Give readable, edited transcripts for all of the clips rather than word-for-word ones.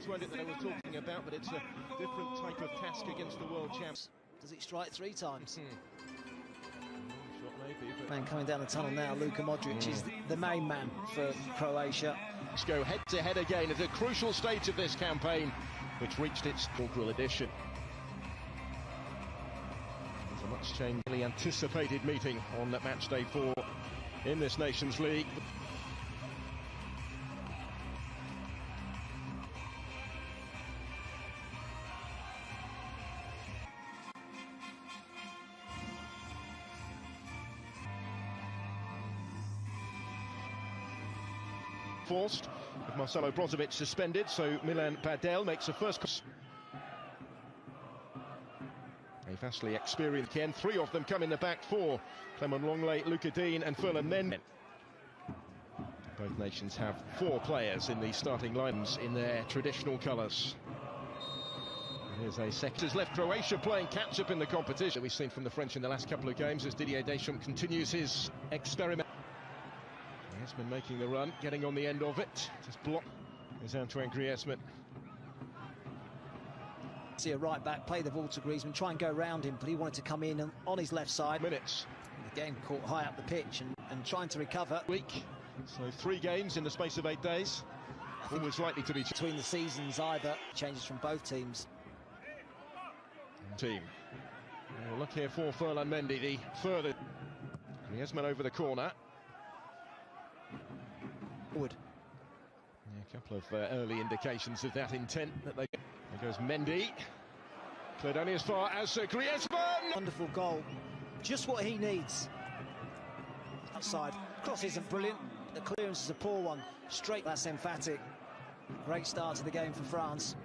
won't it, that I was talking about, but it's a different type of task against the world champs. Does it strike 3 times? Shot maybe, but... Man coming down the tunnel now, Luka Modric is the main man for Croatia. Let's go head-to-head again at a crucial stage of this campaign, which reached its inaugural edition. There's a much-changedly anticipated meeting on match day 4 in this Nations League. Forced, with Marcelo Brozovic suspended, so Milan Badel makes a first. A vastly experienced Ken, 3 of them come in the back 4. Clement Longley, Luca Dean and Ferland Mendy. Both nations have 4 players in the starting lines in their traditional colours. Here's a second. Left Croatia playing catch-up in the competition. We've seen from the French in the last couple of games as Didier Deschamps continues his experiment. Griezmann making the run, getting on the end of it. Just block is Antoine Griezmann. See a right back play the ball to Griezmann, try and go round him, but he wanted to come in on his left side. Minutes. The game caught high up the pitch and trying to recover. Week. So 3 games in the space of 8 days. Always likely to be between the seasons either. Changes from both teams. Team. Well, look here for Ferland Mendy, the further. Griezmann over the corner. Forward. Yeah, a couple of early indications of that intent. That there goes Mendy. Cleared only as far as Griezmann. Wonderful goal. Just what he needs. Outside. Cross isn't brilliant. The clearance is a poor one. Straight, that's emphatic. Great start to the game for France.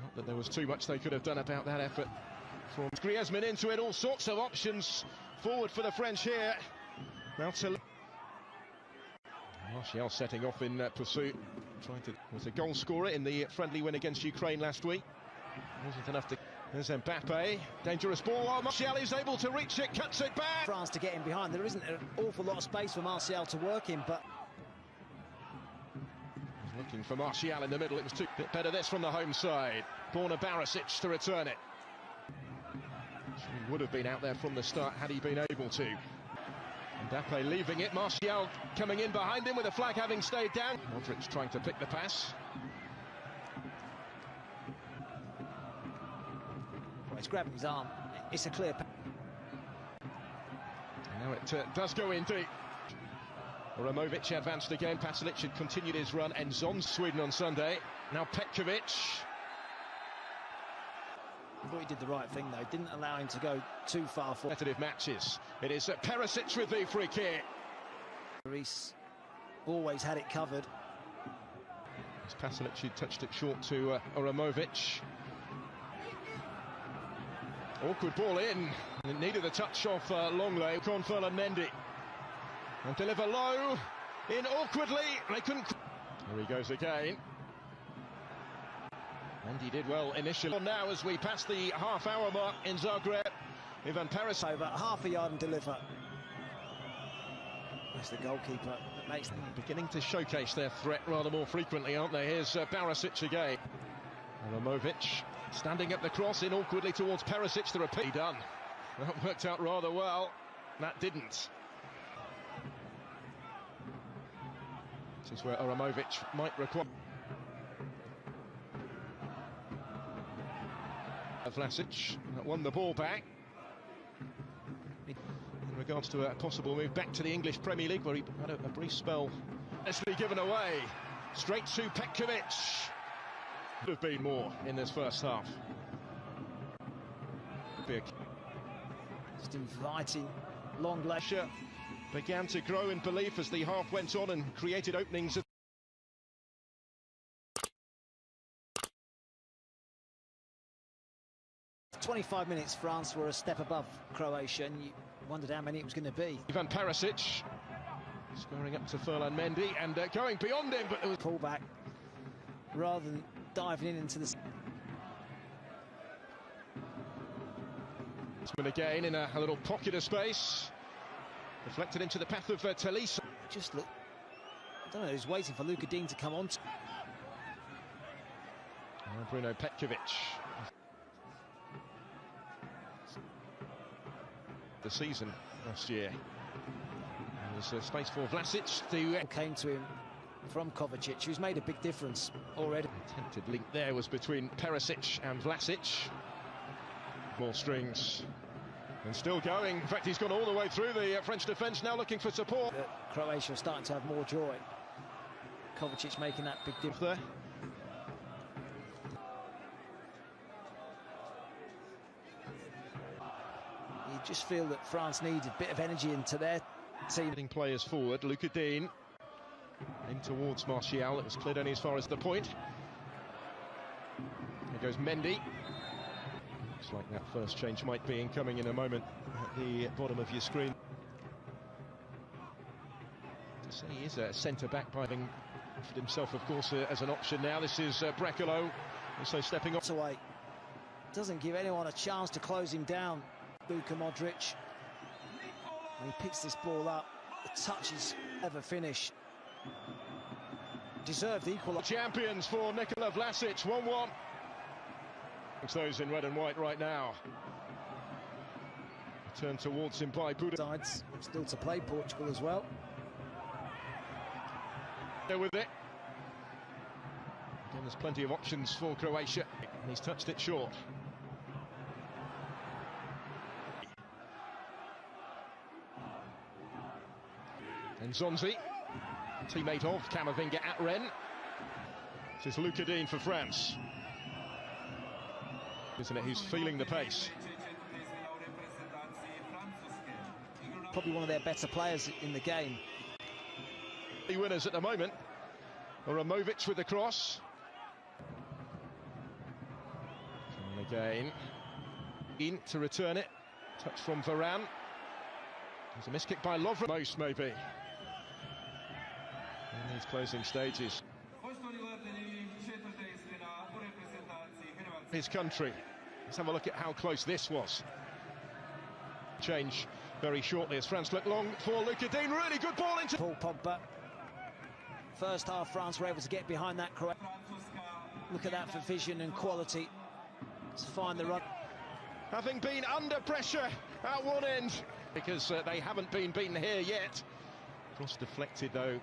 Not that there was too much they could have done about that effort. From Griezmann into it, all sorts of options forward for the French here. Martial setting off in pursuit. Was a goal scorer in the friendly win against Ukraine last week. Wasn't enough to. There's Mbappe, dangerous ball. Oh, Martial is able to reach it, cuts it back. France to get in behind. There isn't an awful lot of space for Martial to work in, but looking for Martial in the middle. It was too bit better. This from the home side. Borna Barisic to return it. He would have been out there from the start had he been able to. Mbappe leaving it, Martial coming in behind him with a flag having stayed down. Modric trying to pick the pass. Well, he's grabbing his arm. It's a clear pass. Now it does go in deep. Ramovic advanced again. Pasalic had continued his run. Ends on Sweden on Sunday. Now Petkovic. I thought he did the right thing though, didn't allow him to go too far for competitive matches. It is Perisic with the free kick. Reece always had it covered. As Pasalic had touched it short to Ramovic. Awkward ball in. It needed the touch off Longley. Ferland Mendy. And deliver low. In awkwardly. They couldn't. Here he goes again. And he did well initially. Now as we pass the half-hour mark in Zagreb, Ivan Perisic over half a yard and deliver. That's the goalkeeper that makes them beginning to showcase their threat rather more frequently, aren't they? Here's Barisic again. Ramovic standing up the cross in awkwardly towards Perisic. The repeat done. That worked out rather well. That didn't. This is where Ramovic might require. Vlasic won the ball back. In regards to a possible move back to the English Premier League, where he had a brief spell. Actually given away. Straight to Petkovic. Could have been more in this first half. Just inviting Longley. Began to grow in belief as the half went on and created openings. 25 minutes, France were a step above Croatia, and you wondered how many it was going to be. Ivan Perisic scoring up to Ferland Mendy and going beyond him, but it was pullback rather than diving into the. Again in a little pocket of space. Deflected into the path of Talisa. Just look, I don't know, he's waiting for Luka Dean to come on. Bruno Petkovic. The season last year. There's space for Vlasic to... Came to him from Kovacic, who's made a big difference already. The attempted link there was between Perisic and Vlasic. More strings. And still going. In fact, he's gone all the way through the French defence, now looking for support. Croatia are starting to have more joy. Kovacic making that big difference there. You just feel that France needs a bit of energy into their team. Getting players forward, Luka Dean in towards Martial. It was cleared only as far as the point. Here goes Mendy. Looks like that first change might be incoming in a moment at the bottom of your screen. To say he is a centre-back by having offered himself, of course, as an option now. This is Brekalo, also stepping up. Away. Doesn't give anyone a chance to close him down. Luka Modric. When he picks this ball up, the touch is ever finished. Deserved equal. Champions for Nikola Vlasic, 1-1. It's those in red and white right now. Turn towards him by Buda. Sides still to play, Portugal as well. There with it. Again, there's plenty of options for Croatia, and he's touched it short. And Zonzi, teammate of Camavinga at Rennes. This is Luka Dean for France. Isn't it? Who's feeling the pace? Probably one of their better players in the game. The winners at the moment. Oramovic with the cross. And again, in to return it. Touch from Varane. There's a miss kick by Lovren. Most maybe. In these closing stages. His country. Let's have a look at how close this was. Change very shortly as France look long for Luka Dean. Really good ball into Paul Pogba. First half, France were able to get behind that. Look at that for vision and quality. Let's find the run. Having been under pressure at one end, because they haven't been beaten here yet. Cross deflected though.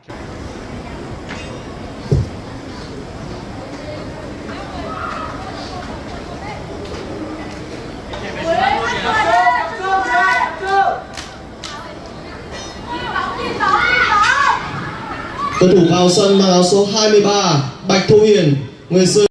Cầu thủ vào sân mang áo số 23 Bạch Thu Hiền, người